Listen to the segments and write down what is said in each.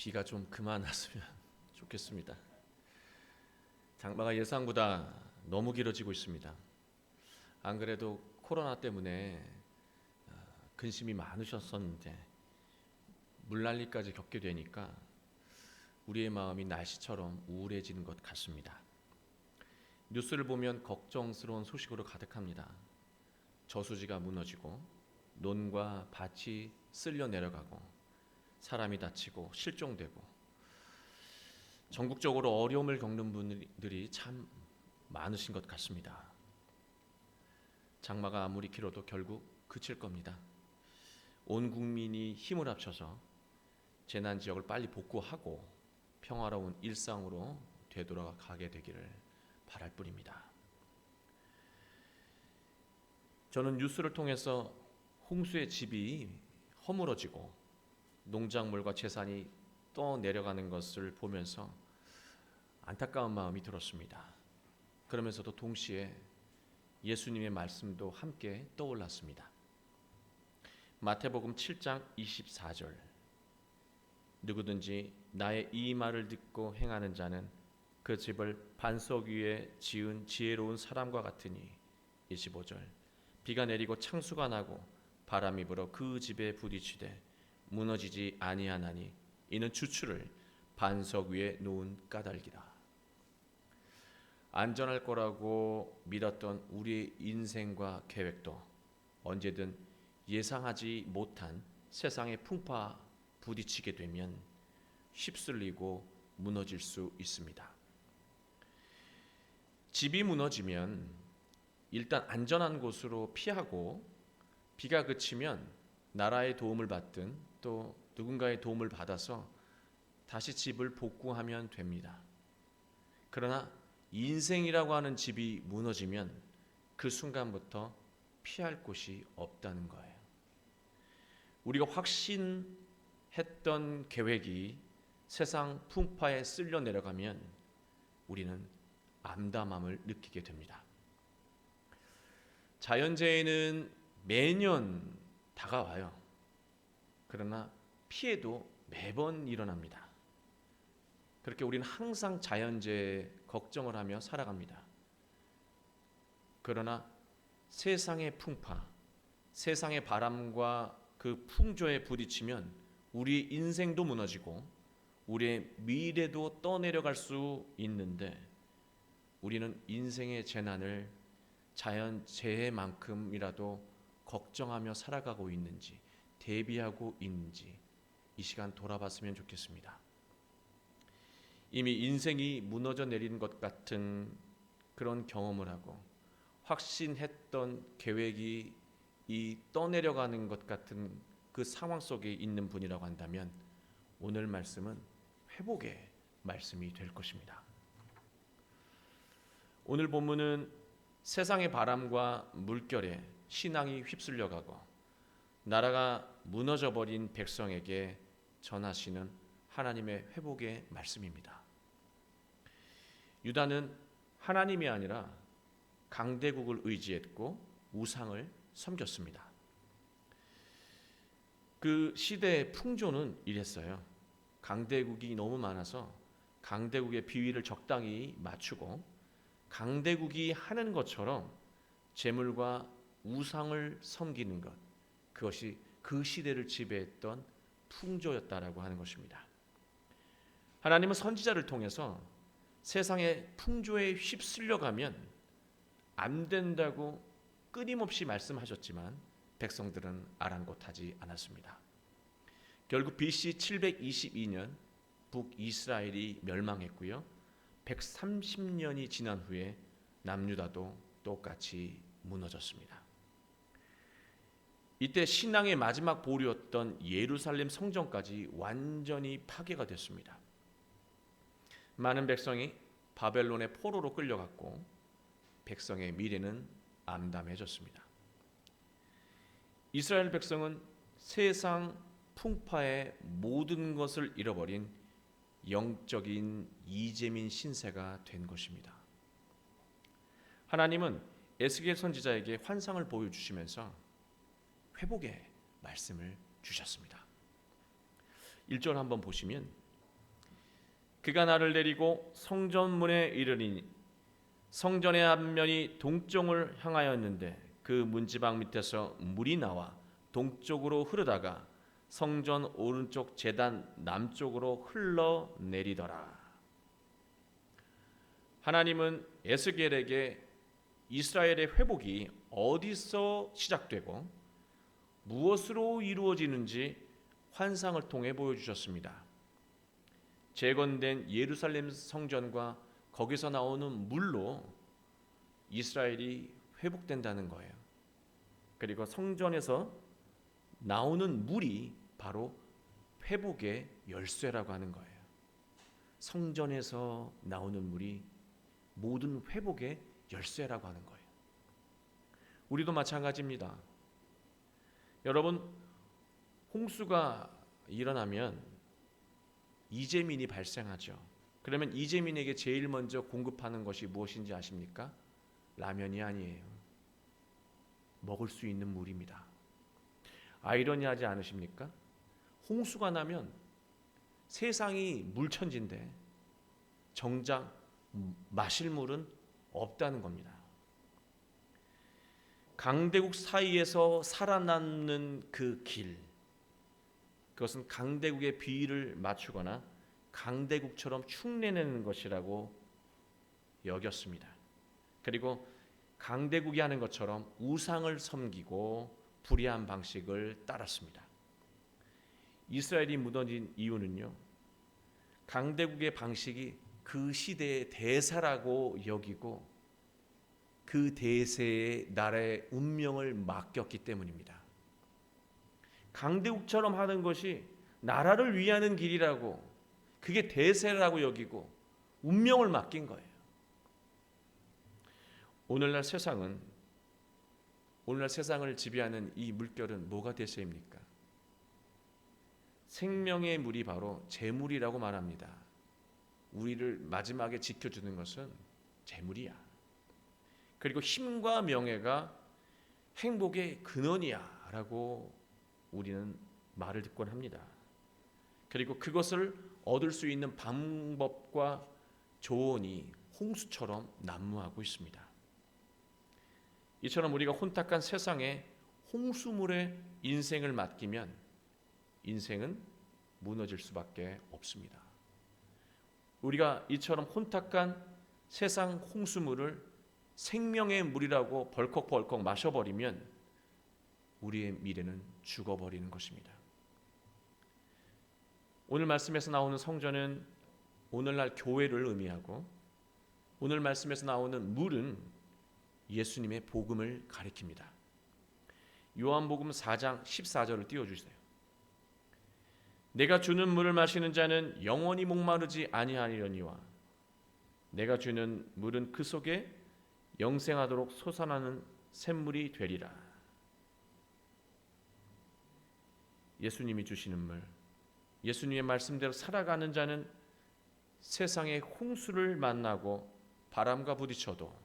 비가 좀 그만 왔으면 좋겠습니다. 장마가 예상보다 너무 길어지고 있습니다. 안 그래도 코로나 때문에 근심이 많으셨었는데 물난리까지 겪게 되니까 우리의 마음이 날씨처럼 우울해지는 것 같습니다. 뉴스를 보면 걱정스러운 소식으로 가득합니다. 저수지가 무너지고 논과 밭이 쓸려 내려가고 사람이 다치고 실종되고 전국적으로 어려움을 겪는 분들이 참 많으신 것 같습니다. 장마가 아무리 길어도 결국 그칠 겁니다. 온 국민이 힘을 합쳐서 재난 지역을 빨리 복구하고 평화로운 일상으로 되돌아가게 되기를 바랄 뿐입니다. 저는 뉴스를 통해서 홍수의 집이 허물어지고 농작물과 재산이 떠내려가는 것을 보면서 안타까운 마음이 들었습니다. 그러면서도 동시에 예수님의 말씀도 함께 떠올랐습니다. 마태복음 7장 24절 누구든지 나의 이 말을 듣고 행하는 자는 그 집을 반석 위에 지은 지혜로운 사람과 같으니 25절 비가 내리고 창수가 나고 바람이 불어 그 집에 부딪히되 무너지지 아니하나니 이는 주추를 반석 위에 놓은 까닭이라. 안전할 거라고 믿었던 우리의 인생과 계획도 언제든 예상하지 못한 세상의 풍파 부딪히게 되면 휩쓸리고 무너질 수 있습니다. 집이 무너지면 일단 안전한 곳으로 피하고 비가 그치면 나라의 도움을 받든 또 누군가의 도움을 받아서 다시 집을 복구하면 됩니다. 그러나 인생이라고 하는 집이 무너지면 그 순간부터 피할 곳이 없다는 거예요. 우리가 확신했던 계획이 세상 풍파에 쓸려 내려가면 우리는 암담함을 느끼게 됩니다. 자연재해는 매년 다가와요. 그러나 피해도 매번 일어납니다. 그렇게 우리는 항상 자연재해 걱정을 하며 살아갑니다. 그러나 세상의 풍파, 세상의 바람과 그 풍조에 부딪히면 우리 인생도 무너지고 우리의 미래도 떠내려갈 수 있는데 우리는 인생의 재난을 자연재해만큼이라도 걱정하며 살아가고 있는지 대비하고 있는지 이 시간 돌아봤으면 좋겠습니다. 이미 인생이 무너져 내리는 것 같은 그런 경험을 하고 확신했던 계획이 이 떠내려가는 것 같은 그 상황 속에 있는 분이라고 한다면 오늘 말씀은 회복의 말씀이 될 것입니다. 오늘 본문은 세상의 바람과 물결에 신앙이 휩쓸려가고 나라가 무너져버린 백성에게 전하시는 하나님의 회복의 말씀입니다. 유다는 하나님이 아니라 강대국을 의지했고 우상을 섬겼습니다. 그 시대의 풍조는 이랬어요. 강대국이 너무 많아서 강대국의 비위를 적당히 맞추고 강대국이 하는 것처럼 재물과 우상을 섬기는 것, 그것이 그 시대를 지배했던 풍조였다라고 하는 것입니다. 하나님은 선지자를 통해서 세상의 풍조에 휩쓸려가면 안 된다고 끊임없이 말씀하셨지만 백성들은 아랑곳하지 않았습니다. 결국 BC 722년 북이스라엘이 멸망했고요. 130년이 지난 후에 남유다도 똑같이 무너졌습니다. 이때 신앙의 마지막 보루였던 예루살렘 성전까지 완전히 파괴가 됐습니다. 많은 백성이 바벨론의 포로로 끌려갔고 백성의 미래는 암담해졌습니다. 이스라엘 백성은 세상 풍파의 모든 것을 잃어버린 영적인 이재민 신세가 된 것입니다. 하나님은 에스겔 선지자에게 환상을 보여주시면서 회복의 말씀을 주셨습니다. 1절 한번 보시면 그가 나를 데리고 성전문에 이르리니 성전의 앞면이 동쪽을 향하였는데 그 문지방 밑에서 물이 나와 동쪽으로 흐르다가 성전 오른쪽 제단 남쪽으로 흘러내리더라. 하나님은 에스겔에게 이스라엘의 회복이 어디서 시작되고 무엇으로 이루어지는지 환상을 통해 보여주셨습니다. 재건된 예루살렘 성전과 거기서 나오는 물로 이스라엘이 회복된다는 거예요. 그리고 성전에서 나오는 물이 바로 회복의 열쇠라고 하는 거예요. 성전에서 나오는 물이 모든 회복의 열쇠라고 하는 거예요. 우리도 마찬가지입니다. 여러분, 홍수가 일어나면 이재민이 발생하죠. 그러면 이재민에게 제일 먼저 공급하는 것이 무엇인지 아십니까? 라면이 아니에요. 먹을 수 있는 물입니다. 아이러니하지 않으십니까? 홍수가 나면 세상이 물천지인데 정작 마실 물은 없다는 겁니다. 강대국 사이에서 살아남는 그 길, 그것은 강대국의 비위를 맞추거나 강대국처럼 흉내내는 것이라고 여겼습니다. 그리고 강대국이 하는 것처럼 우상을 섬기고 불의한 방식을 따랐습니다. 이스라엘이 무너진 이유는요, 강대국의 방식이 그 시대의 대사라고 여기고 그 대세의 나라의 운명을 맡겼기 때문입니다. 강대국처럼 하는 것이 나라를 위하는 길이라고, 그게 대세라고 여기고 운명을 맡긴 거예요. 오늘날 세상을 지배하는 이 물결은 뭐가 대세입니까? 생명의 물이 바로 재물이라고 말합니다. 우리를 마지막에 지켜주는 것은 재물이야. 그리고 힘과 명예가 행복의 근원이야 라고 우리는 말을 듣곤 합니다. 그리고 그것을 얻을 수 있는 방법과 조언이 홍수처럼 난무하고 있습니다. 이처럼 우리가 혼탁한 세상에 홍수물에 인생을 맡기면 인생은 무너질 수밖에 없습니다. 우리가 이처럼 혼탁한 세상 홍수물을 생명의 물이라고 벌컥벌컥 마셔버리면 우리의 미래는 죽어버리는 것입니다. 오늘 말씀에서 나오는 성전은 오늘날 교회를 의미하고, 오늘 말씀에서 나오는 물은 예수님의 복음을 가리킵니다. 요한복음 4장 14절을 띄워주세요. 내가 주는 물을 마시는 자는 영원히 목마르지 아니하리니와 내가 주는 물은 그 속에 영생하도록 솟아나는 샘물이 되리라. 예수님이 주시는 물, 예수님의 말씀대로 살아가는 자는 세상의 홍수를 만나고 바람과 부딪혀도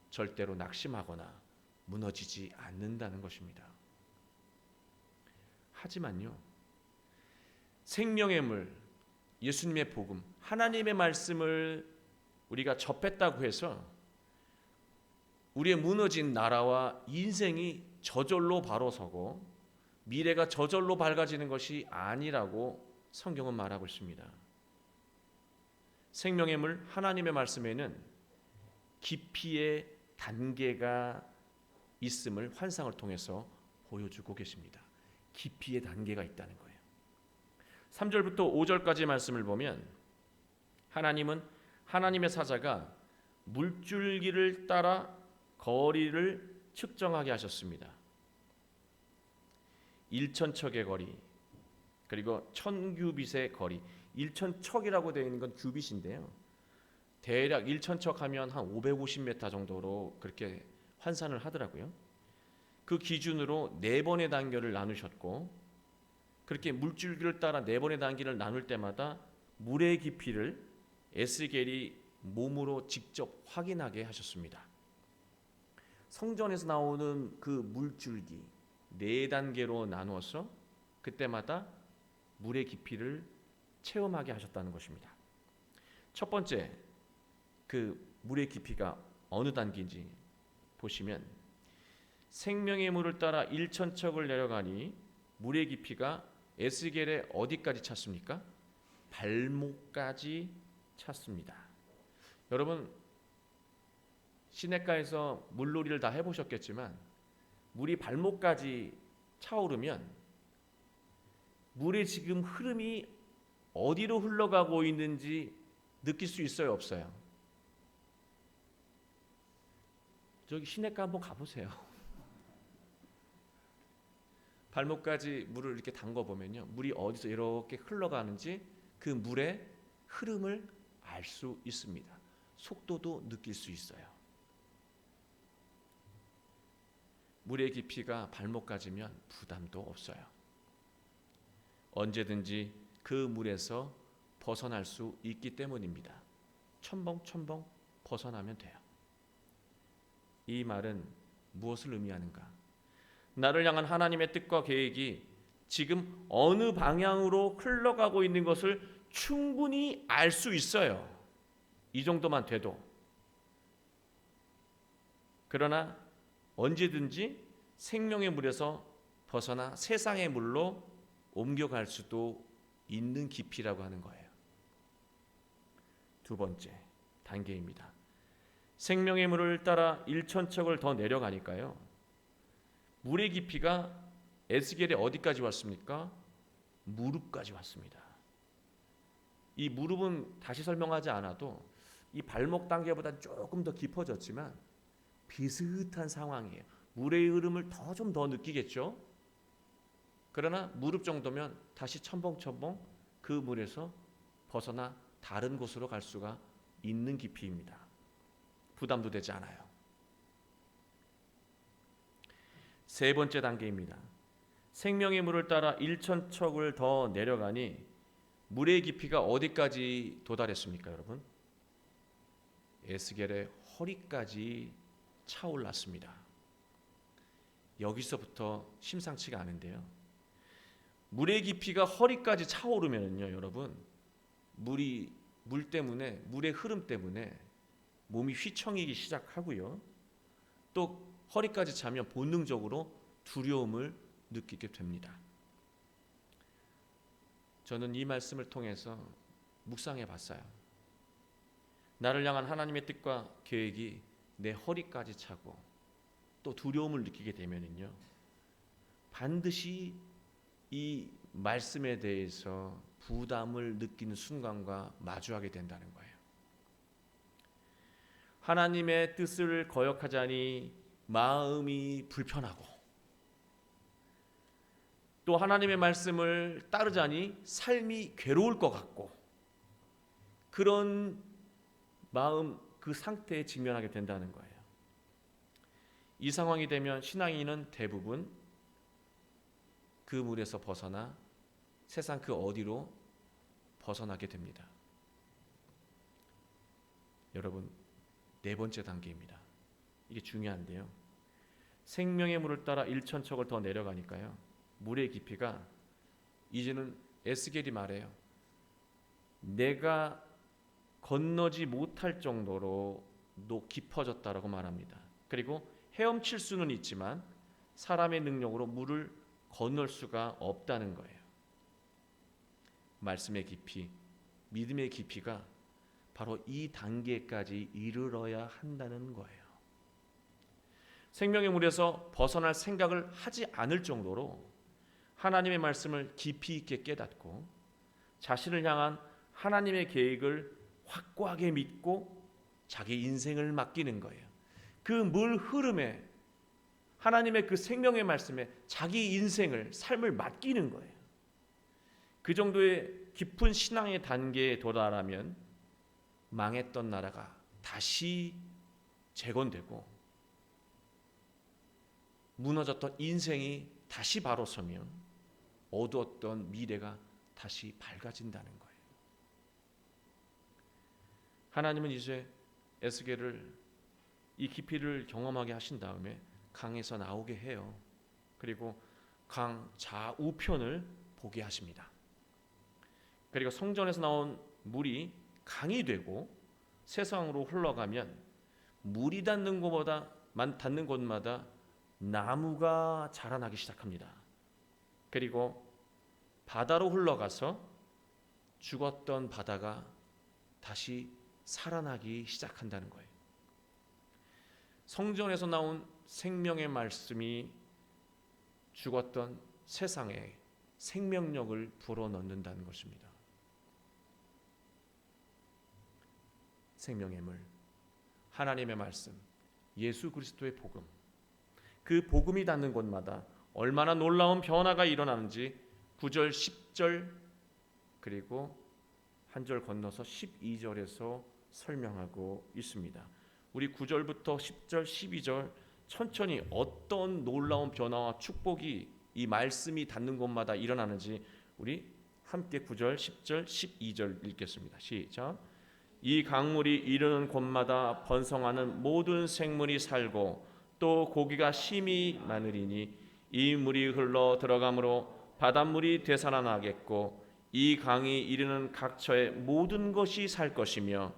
절대로 낙심하거나 무너지지 않는다는 것입니다. 하지만요, 생명의 물, 예수님의 복음, 하나님의 말씀을 우리가 접했다고 해서 우리의 무너진 나라와 인생이 저절로 바로 서고 미래가 저절로 밝아지는 것이 아니라고 성경은 말하고 있습니다. 생명의 물, 하나님의 말씀에는 깊이의 단계가 있음을 환상을 통해서 보여주고 계십니다. 깊이의 단계가 있다는 거예요. 3절부터 5절까지 말씀을 보면 하나님은 하나님의 사자가 물줄기를 따라 거리를 측정하게 하셨습니다. 1,000척의 거리, 그리고 1,000규빗의 거리. 1,000척이라고 되어 있는 건 규빗인데요, 대략 1,000척 하면 한 550m 정도로 그렇게 환산을 하더라고요. 그 기준으로 4번의 단계를 나누셨고, 그렇게 물줄기를 따라 4번의 단계를 나눌 때마다 물의 깊이를 에스겔이 몸으로 직접 확인하게 하셨습니다. 성전에서 나오는 그 물줄기 4단계로 나누어서 그때마다 물의 깊이를 체험하게 하셨다는 것입니다. 첫 번째, 그 물의 깊이가 어느 단계인지 보시면 생명의 물을 따라 1천척을 내려가니 물의 깊이가 에스겔의 어디까지 찼습니까? 발목까지 찼습니다. 여러분 시냇가에서 물놀이를 다 해보셨겠지만 물이 발목까지 차오르면 물의 지금 흐름이 어디로 흘러가고 있는지 느낄 수 있어요, 없어요? 저기 시냇가 한번 가보세요. 발목까지 물을 이렇게 담궈 보면요, 물이 어디서 이렇게 흘러가는지 그 물의 흐름을 알 수 있습니다. 속도도 느낄 수 있어요. 물의 깊이가 발목까지면 부담도 없어요. 언제든지 그 물에서 벗어날 수 있기 때문입니다. 첨벙첨벙 벗어나면 돼요. 이 말은 무엇을 의미하는가? 나를 향한 하나님의 뜻과 계획이 지금 어느 방향으로 흘러가고 있는 것을 충분히 알 수 있어요. 이 정도만 돼도. 그러나 언제든지 생명의 물에서 벗어나 세상의 물로 옮겨갈 수도 있는 깊이라고 하는 거예요. 두 번째 단계입니다. 생명의 물을 따라 1천척을 더 내려가니까요, 물의 깊이가 에스겔의 어디까지 왔습니까? 무릎까지 왔습니다. 이 무릎은 다시 설명하지 않아도 이 발목 단계보다 조금 더 깊어졌지만 비슷한 상황이에요. 물의 흐름을 좀 더 느끼겠죠. 그러나 무릎 정도면 다시 첨벙첨벙 그 물에서 벗어나 다른 곳으로 갈 수가 있는 깊이입니다. 부담도 되지 않아요. 세 번째 단계입니다. 생명의 물을 따라 1천척을 더 내려가니 물의 깊이가 어디까지 도달했습니까, 여러분? 에스겔의 허리까지 차올랐습니다. 여기서부터 심상치가 않은데요. 물의 깊이가 허리까지 차오르면요, 여러분, 물 때문에, 물의 흐름 때문에 몸이 휘청이기 시작하고요. 또 허리까지 차면 본능적으로 두려움을 느끼게 됩니다. 저는 이 말씀을 통해서 묵상해 봤어요. 나를 향한 하나님의 뜻과 계획이 내 허리까지 차고 또 두려움을 느끼게 되면은요, 반드시 이 말씀에 대해서 부담을 느끼는 순간과 마주하게 된다는 거예요. 하나님의 뜻을 거역하자니 마음이 불편하고 또 하나님의 말씀을 따르자니 삶이 괴로울 것 같고 그런 마음, 그 상태에 직면하게 된다는 거예요. 이 상황이 되면 신앙인은 대부분 그 물에서 벗어나 세상 그 어디로 벗어나게 됩니다. 여러분, 네 번째 단계입니다. 이게 중요한데요. 생명의 물을 따라 1천척을 더 내려가니까요, 물의 깊이가 이제는 에스겔이 말해요. 내가 건너지 못할 정도로 깊어졌다라고 말합니다. 그리고 헤엄칠 수는 있지만 사람의 능력으로 물을 건널 수가 없다는 거예요. 말씀의 깊이, 믿음의 깊이가 바로 이 단계까지 이르러야 한다는 거예요. 생명의 물에서 벗어날 생각을 하지 않을 정도로 하나님의 말씀을 깊이 있게 깨닫고 자신을 향한 하나님의 계획을 확고하게 믿고 자기 인생을 맡기는 거예요. 그 물 흐름에, 하나님의 그 생명의 말씀에 자기 인생을, 삶을 맡기는 거예요. 그 정도의 깊은 신앙의 단계에 도달하면 망했던 나라가 다시 재건되고 무너졌던 인생이 다시 바로 서면 어두웠던 미래가 다시 밝아진다는 거예요. 하나님은 이제 에스겔을 이 깊이를 경험하게 하신 다음에 강에서 나오게 해요. 그리고 강 좌우편을 보게 하십니다. 그리고 성전에서 나온 물이 강이 되고 세상으로 흘러가면 물이 닿는 곳마다 나무가 자라나기 시작합니다. 그리고 바다로 흘러가서 죽었던 바다가 다시 살아나기 시작한다는 거예요. 성전에서 나온 생명의 말씀이 죽었던 세상에 생명력을 불어넣는다는 것입니다. 생명의 물, 하나님의 말씀, 예수 그리스도의 복음, 그 복음이 닿는 곳마다 얼마나 놀라운 변화가 일어나는지 9절, 10절 그리고 한 절 건너서 12절에서 설명하고 있습니다. 우리 9절부터 10절, 12절 천천히 어떤 놀라운 변화와 축복이 이 말씀이 닿는 곳마다 일어나는지 우리 함께 9절, 10절, 12절 읽겠습니다. 시작. 이 강물이 이르는 곳마다 번성하는 모든 생물이 살고 또 고기가 심히 많으리니 이 물이 흘러 들어가므로 바닷물이 되살아나겠고 이 강이 이르는 각처의 모든 것이 살 것이며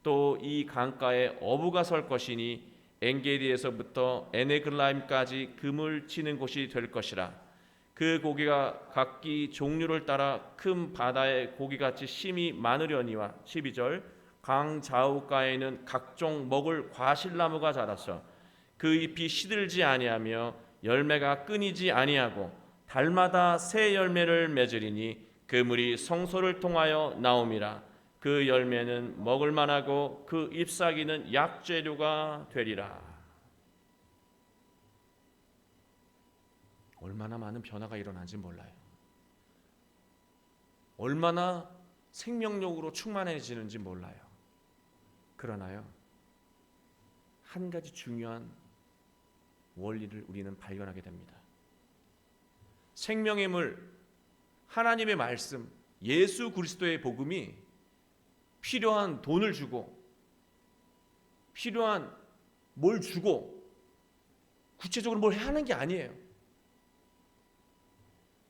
또 이 강가에 어부가 설 것이니 엔게디에서부터 에네글라임까지 금을 치는 곳이 될 것이라. 그 고기가 각기 종류를 따라 큰 바다의 고기같이 심히 많으려니와 12절 강 좌우가에는 각종 먹을 과실나무가 자라서 그 잎이 시들지 아니하며 열매가 끊이지 아니하고 달마다 새 열매를 맺으리니 그 물이 성소를 통하여 나옴이라. 그 열매는 먹을 만하고 그 잎사귀는 약재료가 되리라. 얼마나 많은 변화가 일어난지 몰라요. 얼마나 생명력으로 충만해지는지 몰라요. 그러나요, 한 가지 중요한 원리를 우리는 발견하게 됩니다. 생명의 물, 하나님의 말씀, 예수 그리스도의 복음이 필요한 돈을 주고 필요한 뭘 주고 구체적으로 뭘 하는 게 아니에요.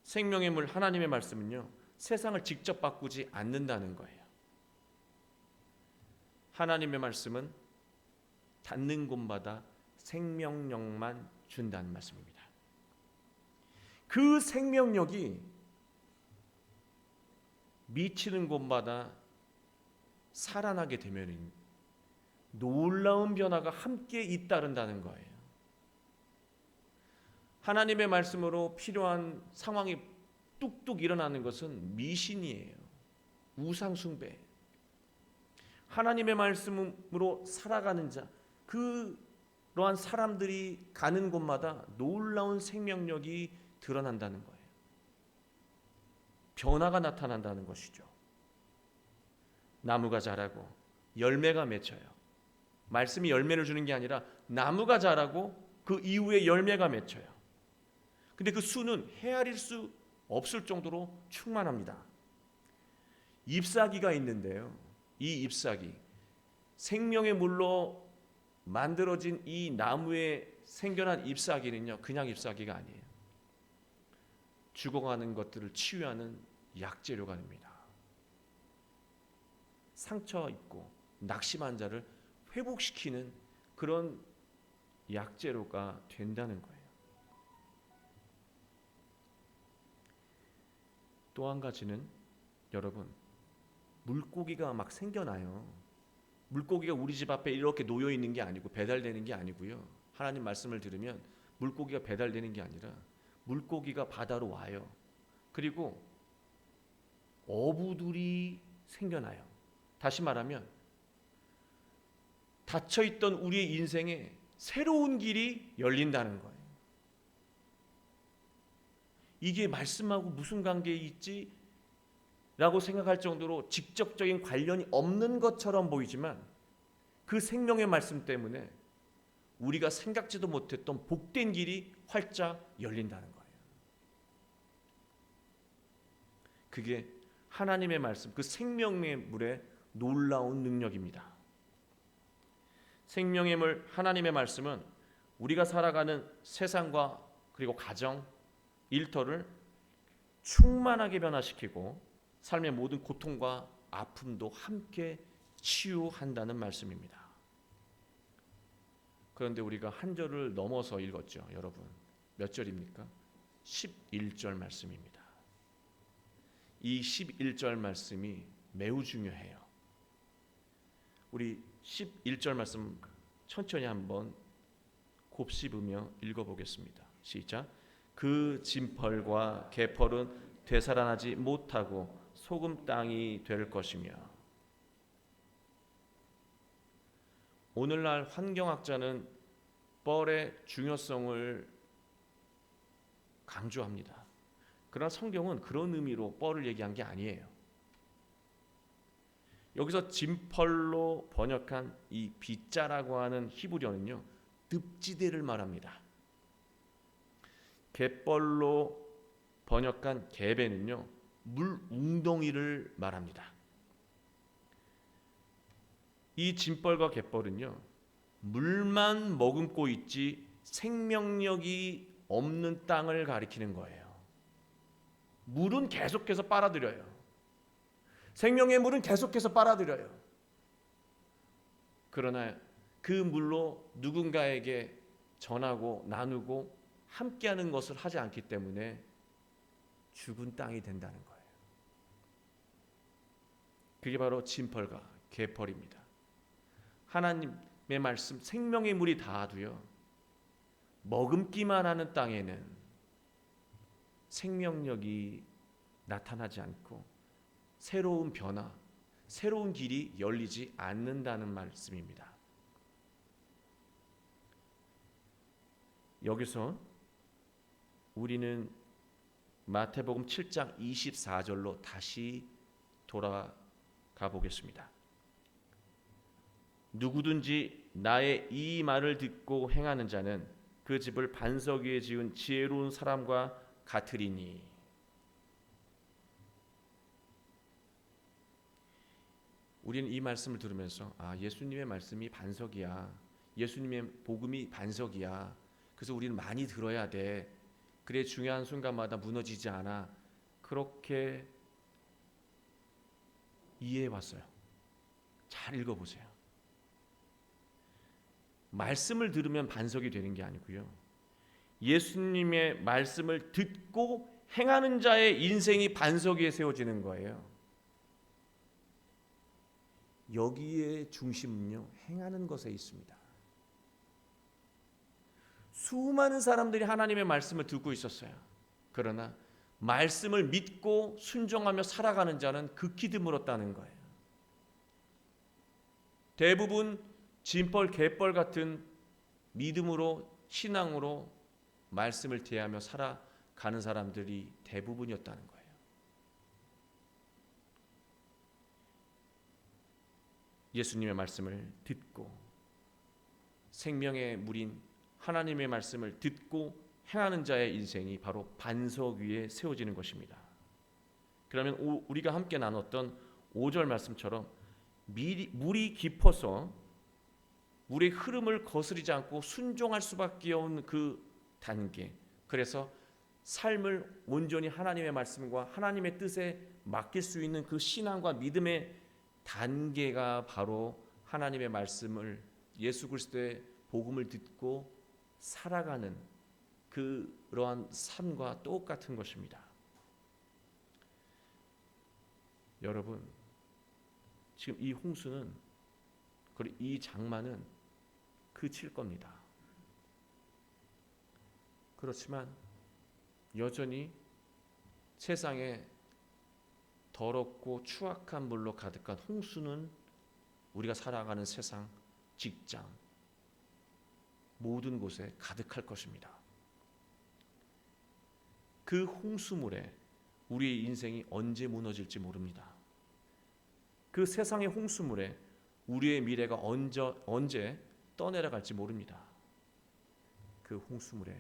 생명의 물 하나님의 말씀은요, 세상을 직접 바꾸지 않는다는 거예요. 하나님의 말씀은 닿는 곳마다 생명력만 준다는 말씀입니다. 그 생명력이 미치는 곳마다 살아나게 되면 놀라운 변화가 함께 잇따른다는 거예요. 하나님의 말씀으로 필요한 상황이 뚝뚝 일어나는 것은 미신이에요. 우상 숭배. 하나님의 말씀으로 살아가는 자, 그러한 사람들이 가는 곳마다 놀라운 생명력이 드러난다는 거예요. 변화가 나타난다는 것이죠. 나무가 자라고 열매가 맺혀요. 말씀이 열매를 주는 게 아니라 나무가 자라고 그 이후에 열매가 맺혀요. 근데 그 수는 헤아릴 수 없을 정도로 충만합니다. 잎사귀가 있는데요, 이 잎사귀, 생명의 물로 만들어진 이 나무에 생겨난 잎사귀는요, 그냥 잎사귀가 아니에요. 죽어가는 것들을 치유하는 약재료가 됩니다. 상처 입고 낙심한 자를 회복시키는 그런 약재료가 된다는 거예요. 또 한 가지는 여러분, 물고기가 막 생겨나요. 물고기가 우리 집 앞에 이렇게 놓여 있는 게 아니고 배달되는 게 아니고요. 하나님 말씀을 들으면 물고기가 배달되는 게 아니라 물고기가 바다로 와요. 그리고 어부들이 생겨나요. 다시 말하면 닫혀있던 우리의 인생에 새로운 길이 열린다는 거예요. 이게 말씀하고 무슨 관계에 있지? 라고 생각할 정도로 직접적인 관련이 없는 것처럼 보이지만 그 생명의 말씀 때문에 우리가 생각지도 못했던 복된 길이 활짝 열린다는 거예요. 그게 하나님의 말씀, 그 생명의 물의 놀라운 능력입니다. 생명의 물 하나님의 말씀은 우리가 살아가는 세상과 그리고 가정, 일터를 충만하게 변화시키고 삶의 모든 고통과 아픔도 함께 치유한다는 말씀입니다. 그런데 우리가 한 절을 넘어서 읽었죠. 여러분 몇 절입니까? 11절 말씀입니다. 이 11절 말씀이 매우 중요해요. 우리 11절 말씀 천천히 한번 곱씹으며 읽어보겠습니다. 시작. 그 진펄과 개펄은 되살아나지 못하고 소금 땅이 될 것이며. 오늘날 환경학자는 뻘의 중요성을 강조합니다. 그러나 성경은 그런 의미로 뻘을 얘기한 게 아니에요. 여기서 진펄로 번역한 이 비자라고 하는 히브리어는요, 늪지대를 말합니다. 갯벌로 번역한 개배는요, 물 웅덩이를 말합니다. 이 진벌과 갯벌은요, 물만 머금고 있지 생명력이 없는 땅을 가리키는 거예요. 물은 계속해서 빨아들여요. 생명의 물은 계속해서 빨아들여요. 그러나 그 물로 누군가에게 전하고 나누고 함께하는 것을 하지 않기 때문에 죽은 땅이 된다는 거예요. 그게 바로 진펄과 개펄입니다. 하나님의 말씀 생명의 물이 닿아도요, 머금기만 하는 땅에는 생명력이 나타나지 않고 새로운 변화, 새로운 길이 열리지 않는다는 말씀입니다. 여기서 우리는 마태복음 7장 24절로 다시 돌아가 보겠습니다. 누구든지 나의 이 말을 듣고 행하는 자는 그 집을 반석 위에 지은 지혜로운 사람과 같으리니. 우리는 이 말씀을 들으면서 예수님의 말씀이 반석이야. 예수님의 복음이 반석이야. 그래서 우리는 많이 들어야 돼. 그래 중요한 순간마다 무너지지 않아. 그렇게 이해해 봤어요. 잘 읽어보세요. 말씀을 들으면 반석이 되는 게 아니고요, 예수님의 말씀을 듣고 행하는 자의 인생이 반석 위에 세워지는 거예요. 여기에 중심은요, 행하는 것에 있습니다. 수많은 사람들이 하나님의 말씀을 듣고 있었어요. 그러나 말씀을 믿고 순종하며 살아가는 자는 극히 드물었다는 거예요. 대부분 진벌 갯벌 같은 믿음으로, 신앙으로 말씀을 대하며 살아가는 사람들이 대부분이었다는 거예요. 예수님의 말씀을 듣고 생명의 물인 하나님의 말씀을 듣고 행하는 자의 인생이 바로 반석 위에 세워지는 것입니다. 그러면 우리가 함께 나눴던 5절 말씀처럼 물이 깊어서 물의 흐름을 거스르지 않고 순종할 수밖에 없는 그 단계, 그래서 삶을 온전히 하나님의 말씀과 하나님의 뜻에 맡길 수 있는 그 신앙과 믿음의 단계가 바로 하나님의 말씀을, 예수 그리스도의 복음을 듣고 살아가는 그러한 삶과 똑같은 것입니다. 여러분, 지금 이 홍수는, 그리고 이 장마는 그칠 겁니다. 그렇지만 여전히 세상에 더럽고 추악한 물로 가득한 홍수는 우리가 살아가는 세상, 직장, 모든 곳에 가득할 것입니다. 그 홍수물에 우리의 인생이 언제 무너질지 모릅니다. 그 세상의 홍수물에 우리의 미래가 언제 떠내려갈지 모릅니다. 그 홍수물에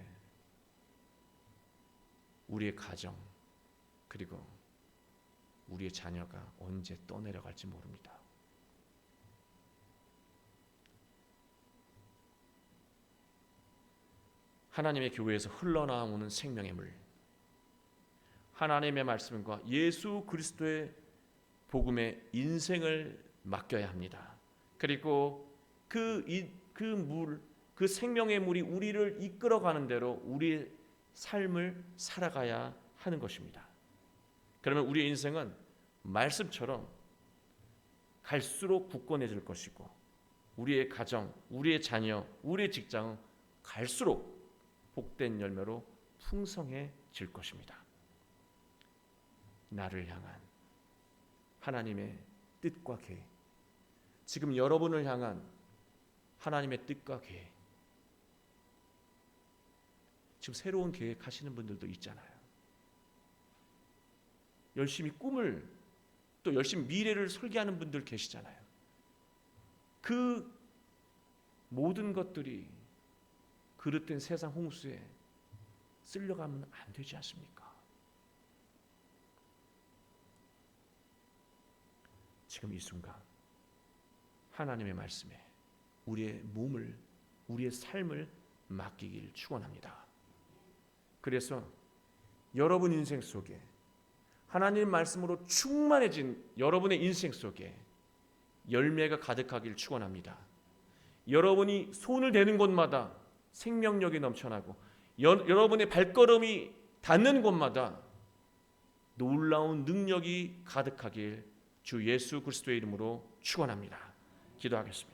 우리의 가정, 그리고 우리의 자녀가 언제 떠내려갈지 모릅니다. 하나님의 교회에서 흘러나오는 생명의 물, 하나님의 말씀과 예수 그리스도의 복음의 인생을 맡겨야 합니다. 그리고 그 생명의 물이 우리를 이끌어가는 대로 우리의 삶을 살아가야 하는 것입니다. 그러면 우리의 인생은 말씀처럼 갈수록 굳건해질 것이고, 우리의 가정, 우리의 자녀, 우리의 직장은 갈수록 복된 열매로 풍성해질 것입니다. 나를 향한 하나님의 뜻과 계획, 지금 여러분을 향한 하나님의 뜻과 계획, 지금 새로운 계획 하시는 분들도 있잖아요. 열심히 꿈을, 또 열심히 미래를 설계하는 분들 계시잖아요. 그 모든 것들이 그릇된 세상 홍수에 쓸려가면 안 되지 않습니까? 지금 이 순간 하나님의 말씀에 우리의 몸을, 우리의 삶을 맡기길 축원합니다. 그래서 여러분 인생 속에 하나님 말씀으로 충만해진 여러분의 인생 속에 열매가 가득하길 축원합니다. 여러분이 손을 대는 곳마다 생명력이 넘쳐나고, 여러분의 발걸음이 닿는 곳마다 놀라운 능력이 가득하길 주 예수 그리스도의 이름으로 축원합니다. 기도하겠습니다.